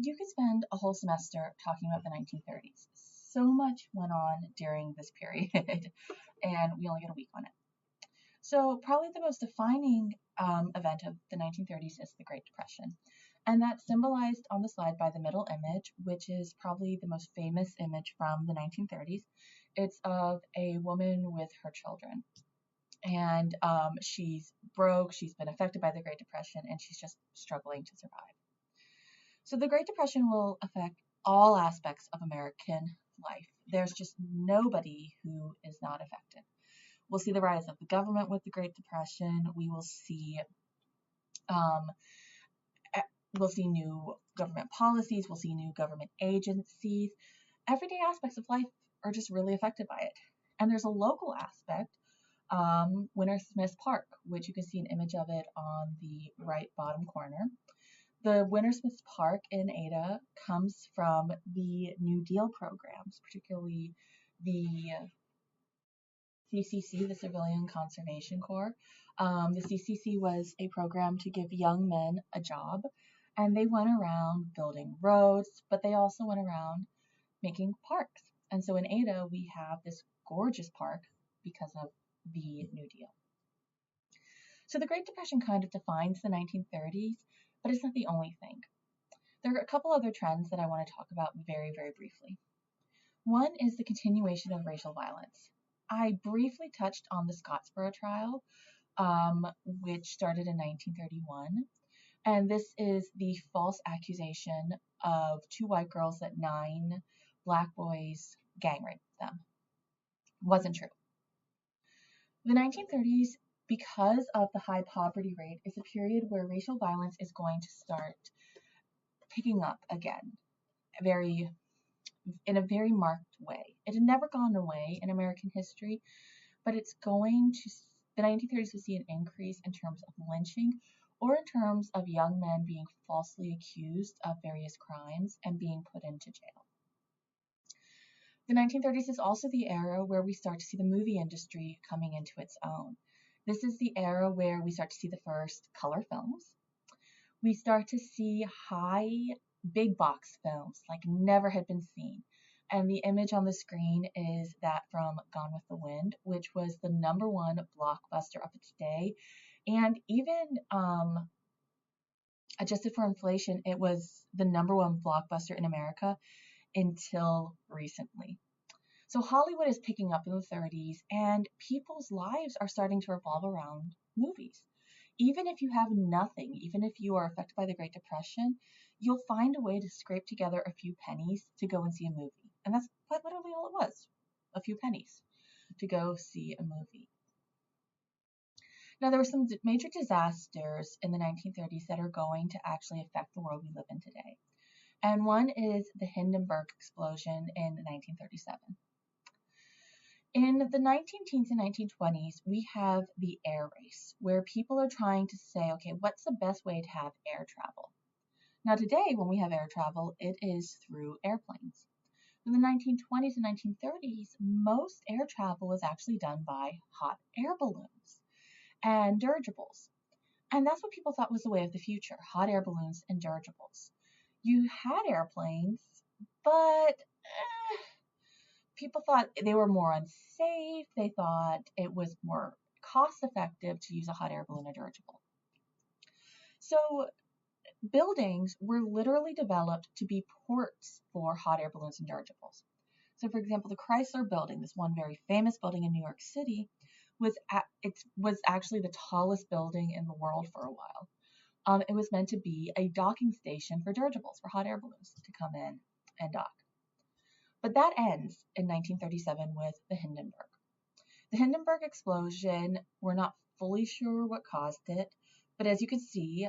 You could spend a whole semester talking about the 1930s. So much went on during this period, and we only get a week on it. So, probably the most defining event of the 1930s is the Great Depression. And that's symbolized on the slide by the middle image, which is probably the most famous image from the 1930s. It's of a woman with her children. And she's broke, she's been affected by the Great Depression, and she's just struggling to survive. So the Great Depression will affect all aspects of American life. There's just nobody who is not affected. We'll see the rise of the government with the Great Depression. Um, we'll see new government policies. We'll see new government agencies. Everyday aspects of life are just really affected by it. And there's a local aspect, Winter Smith Park, which you can see an image of it on the right bottom corner. The Winter Smith Park in Ada comes from the New Deal programs, particularly the CCC, the Civilian Conservation Corps. The CCC was a program to give young men a job, and they went around building roads, but they also went around making parks. And so in Ada, we have this gorgeous park because of the New Deal. So the Great Depression kind of defines the 1930s, but it's not the only thing. There are a couple other trends that I want to talk about very, very briefly. One is the continuation of racial violence. I briefly touched on the Scottsboro trial, which started in 1931. And this is the false accusation of 2 white girls that 9 black boys gang raped them. Wasn't true. The 1930s, because of the high poverty rate, is a period where racial violence is going to start picking up again, in a very marked way. It had never gone away in American history, but the 1930s will see an increase in terms of lynching or in terms of young men being falsely accused of various crimes and being put into jail. The 1930s is also the era where we start to see the movie industry coming into its own. This is the era where we start to see the first color films. We start to see big box films like never had been seen. And the image on the screen is that from Gone with the Wind, which was the #1 blockbuster of its day. And even adjusted for inflation, it was the #1 blockbuster in America until recently. So Hollywood is picking up in the 30s, and people's lives are starting to revolve around movies. Even if you have nothing, even if you are affected by the Great Depression, you'll find a way to scrape together a few pennies to go and see a movie. And that's quite literally all it was, a few pennies to go see a movie. Now, there were some major disasters in the 1930s that are going to actually affect the world we live in today. And one is the Hindenburg explosion in 1937. In the 1910s and 1920s, we have the air race, where people are trying to say, okay, what's the best way to have air travel? Now today, when we have air travel, it is through airplanes. In the 1920s and 1930s, most air travel was actually done by hot air balloons and dirigibles. And that's what people thought was the way of the future, hot air balloons and dirigibles. You had airplanes, but people thought they were more unsafe. They thought it was more cost effective to use a hot air balloon or dirigible. So buildings were literally developed to be ports for hot air balloons and dirigibles. So for example, the Chrysler Building, this one very famous building in New York City, was actually the tallest building in the world for a while. It was meant to be a docking station for dirigibles, for hot air balloons to come in and dock. But that ends in 1937 with the Hindenburg. The Hindenburg explosion, we're not fully sure what caused it, but as you can see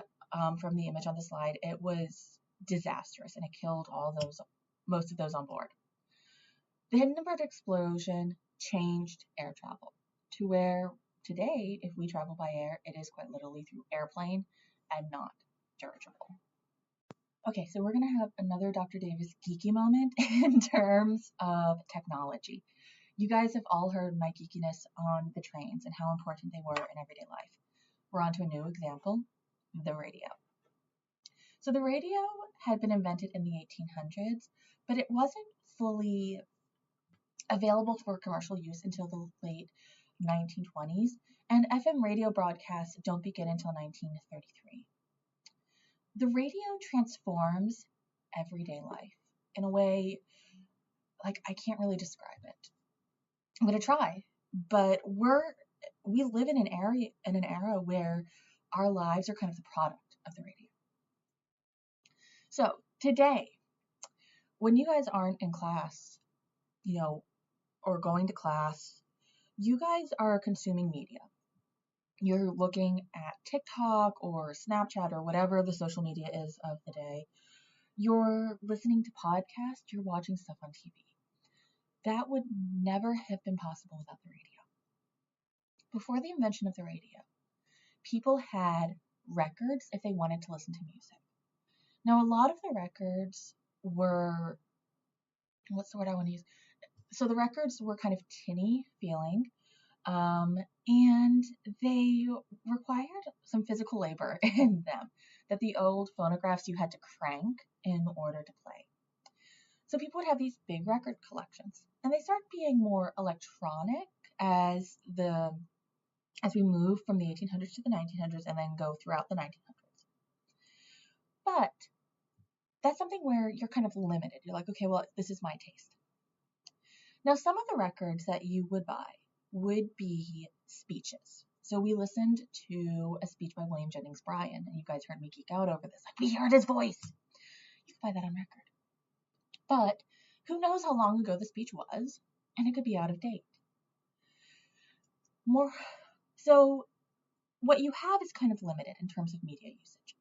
from the image on the slide, it was disastrous and it killed most of those on board. The Hindenburg explosion changed air travel to where today, if we travel by air, it is quite literally through airplane and not dirigible. Okay, so we're going to have another Dr. Davis geeky moment in terms of technology. You guys have all heard my geekiness on the trains and how important they were in everyday life. We're on to a new example, the radio. So the radio had been invented in the 1800s, but it wasn't fully available for commercial use until the late 1920s, and FM radio broadcasts don't begin until 1933. The radio transforms everyday life in a way like I can't really describe it. I'm gonna try, but we live in an era where our lives are kind of the product of the radio. So today, when you guys aren't in class, or going to class, you guys are consuming media. You're looking at TikTok or Snapchat or whatever the social media is of the day. You're listening to podcasts, you're watching stuff on TV. That would never have been possible without the radio. Before the invention of the radio, people had records if they wanted to listen to music. Now, a lot of the records were, what's the word I want to use? So the records were kind of tinny feeling, and they required some physical labor in them, that the old phonographs you had to crank in order to play. So people would have these big record collections, and they started being more electronic as we move from the 1800s to the 1900s and then go throughout the 1900s. But that's something where you're kind of limited. You're like, okay, well, this is my taste. Now, some of the records that you would buy would be speeches. So we listened to a speech by William Jennings Bryan, and you guys heard me geek out over this. Like, we heard his voice. You can buy that on record. But who knows how long ago the speech was, and it could be out of date. So what you have is kind of limited in terms of media usage.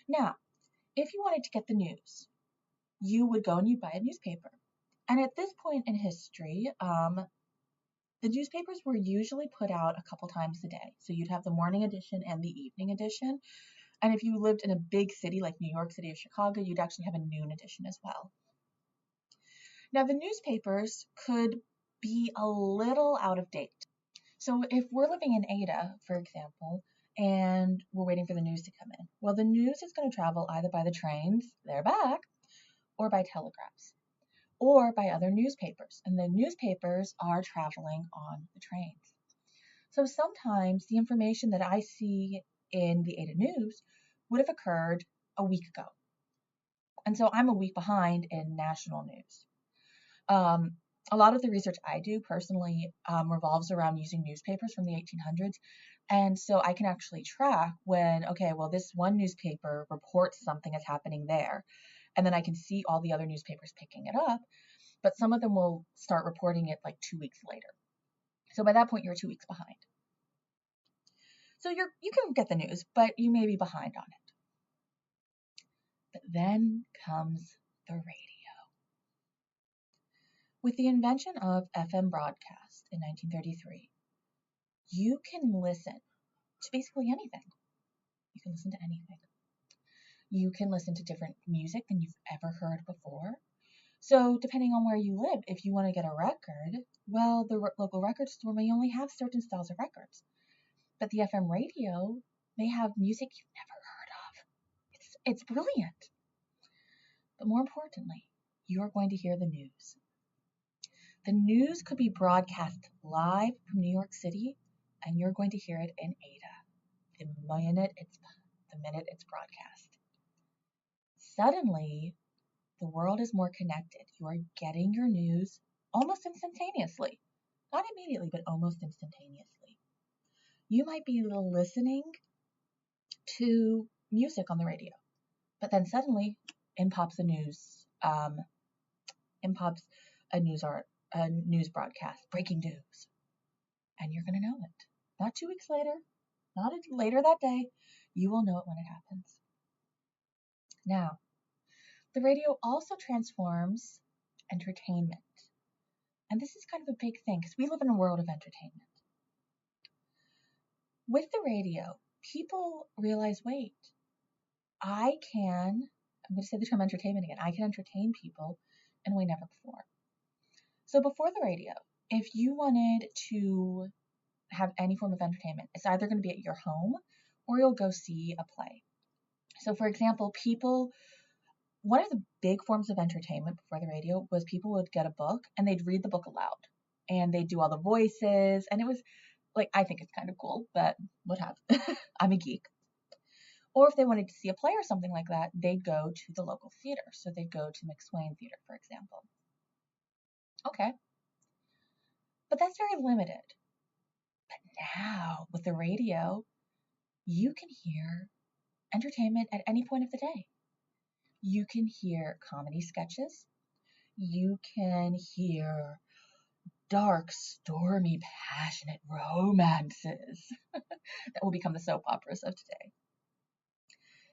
Now, if you wanted to get the news, you would go and you'd buy a newspaper. And at this point in history, the newspapers were usually put out a couple times a day. So you'd have the morning edition and the evening edition. And if you lived in a big city like New York City or Chicago, you'd actually have a noon edition as well. Now, the newspapers could be a little out of date. So if we're living in Ada, for example, and we're waiting for the news to come in, well, the news is going to travel either by the trains, they're back, or by telegraphs, or by other newspapers. And the newspapers are traveling on the trains. So sometimes the information that I see in the Ada News would have occurred a week ago. And so I'm a week behind in national news. A lot of the research I do personally revolves around using newspapers from the 1800s. And so I can actually track when, okay, well, this one newspaper reports something is happening there. And then I can see all the other newspapers picking it up. But some of them will start reporting it like 2 weeks later. So by that point, you're 2 weeks behind. So you can get the news, but you may be behind on it. But then comes the radio. With the invention of FM broadcast in 1933, you can listen to basically anything. You can listen to anything. You can listen to different music than you've ever heard before. So depending on where you live, if you want to get a record, well, the local record store may only have certain styles of records. But the FM radio may have music you've never heard of. It's brilliant. But more importantly, you're going to hear the news. The news could be broadcast live from New York City, and you're going to hear it in Ada the minute it's broadcast. Suddenly, the world is more connected. You are getting your news almost instantaneously. Not immediately, but almost instantaneously. You might be listening to music on the radio, but then suddenly in pops a news a news broadcast, breaking news, and you're going to know it. Not 2 weeks later, not later that day, you will know it when it happens. Now, the radio also transforms entertainment, and this is kind of a big thing because we live in a world of entertainment. With the radio, people realize, wait, I'm going to say the term entertainment again, I can entertain people in a way never before. So before the radio, if you wanted to have any form of entertainment, it's either going to be at your home or you'll go see a play. So, for example, one of the big forms of entertainment before the radio was people would get a book and they'd read the book aloud and they'd do all the voices. And it was like, I think it's kind of cool, but what have I'm a geek. Or if they wanted to see a play or something like that, they'd go to the local theater. So they'd go to McSwain Theater, for example. Okay, but that's very limited. But now with the radio, you can hear entertainment at any point of the day. You can hear comedy sketches. You can hear dark, stormy, passionate romances that will become the soap operas of today.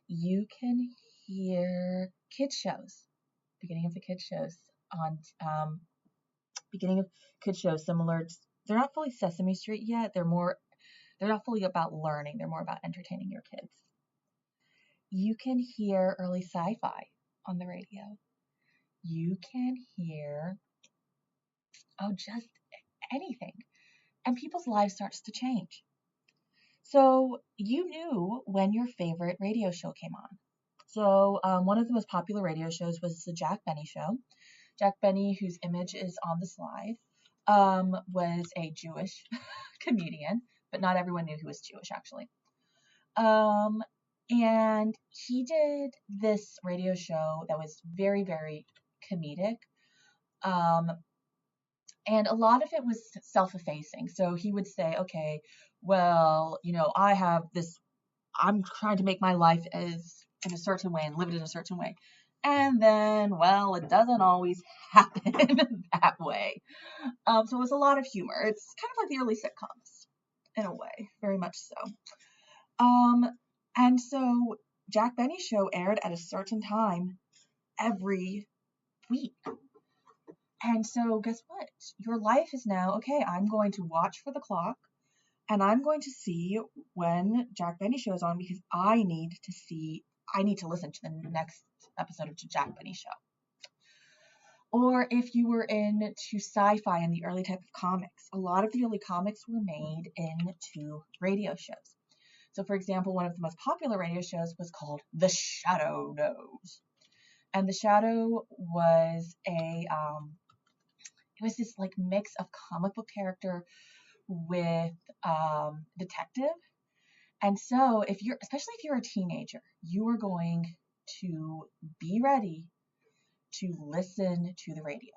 You can hear kids shows, beginning of the kids shows on beginning of kids shows similar. They're not fully Sesame Street yet. They're not fully about learning. They're more about entertaining your kids. You can hear early sci-fi on the radio. You can hear just anything. And people's lives starts to change. So you knew when your favorite radio show came on. So one of the most popular radio shows was the Jack Benny Show. Jack Benny, whose image is on the slide, was a Jewish comedian, but not everyone knew he was Jewish, actually. And he did this radio show that was very, very comedic. And a lot of it was self-effacing. So he would say, okay, well, I'm trying to make my life as in a certain way and live it in a certain way. And then, well, it doesn't always happen that way. So it was a lot of humor. It's kind of like the early sitcoms in a way, very much so. And so Jack Benny's show aired at a certain time every week. And so guess what? Your life is now, okay, I'm going to watch for the clock and I'm going to see when Jack Benny show is on because I need to listen to the next episode of the Jack Benny show. Or if you were into sci-fi and the early type of comics, a lot of the early comics were made into radio shows. So for example, one of the most popular radio shows was called The Shadow Knows. And The Shadow was it was this like mix of comic book character with detective. And so especially if you're a teenager, you are going to be ready to listen to the radio.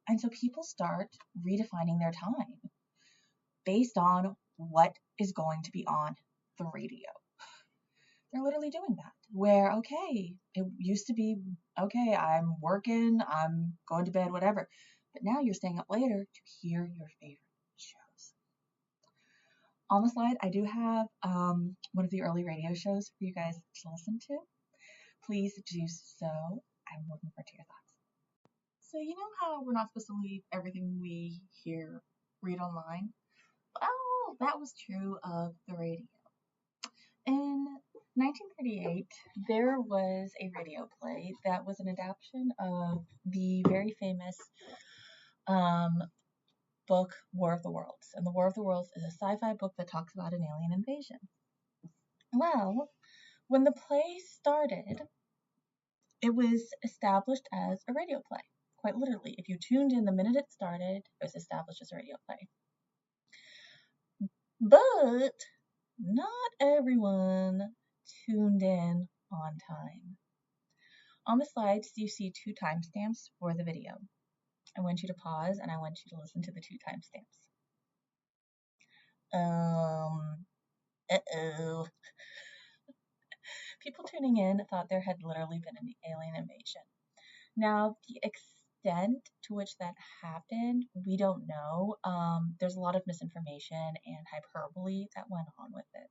And so people start redefining their time based on what is going to be on the radio. They're literally doing that. Where, okay, it used to be, okay, I'm working, I'm going to bed, whatever. But now you're staying up later to hear your favorite shows. On the slide, I do have one of the early radio shows for you guys to listen to. Please do so. I'm looking forward to your thoughts. So you know how we're not supposed to leave everything we read online? Well, that was true of the radio. In 1938, there was a radio play that was an adaptation of the very famous book War of the Worlds. And the War of the Worlds is a sci-fi book that talks about an alien invasion. Well, when the play started, it was established as a radio play. Quite literally, if you tuned in the minute it started, it was established as a radio play. But not everyone tuned in on time. On the slides, you see 2 timestamps for the video. I want you to pause and I want you to listen to the 2 timestamps. People tuning in thought there had literally been an alien invasion. Now, the extent to which that happened, we don't know. There's a lot of misinformation and hyperbole that went on with it.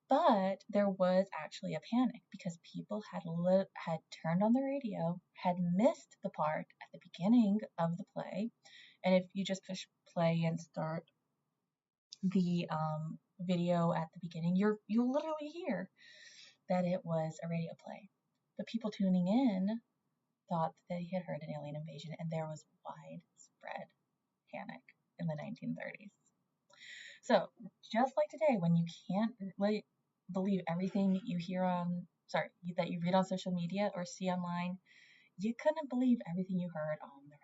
But there was actually a panic because people had turned on the radio, had missed the part at the beginning of the play. And if you just push play and start the video at the beginning, you'll literally hear that it was a radio play. But people tuning in thought that they had heard an alien invasion, and there was widespread panic in the 1930s. So just like today, when you can't believe everything you hear on, sorry, that you read on social media or see online. You couldn't believe everything you heard on the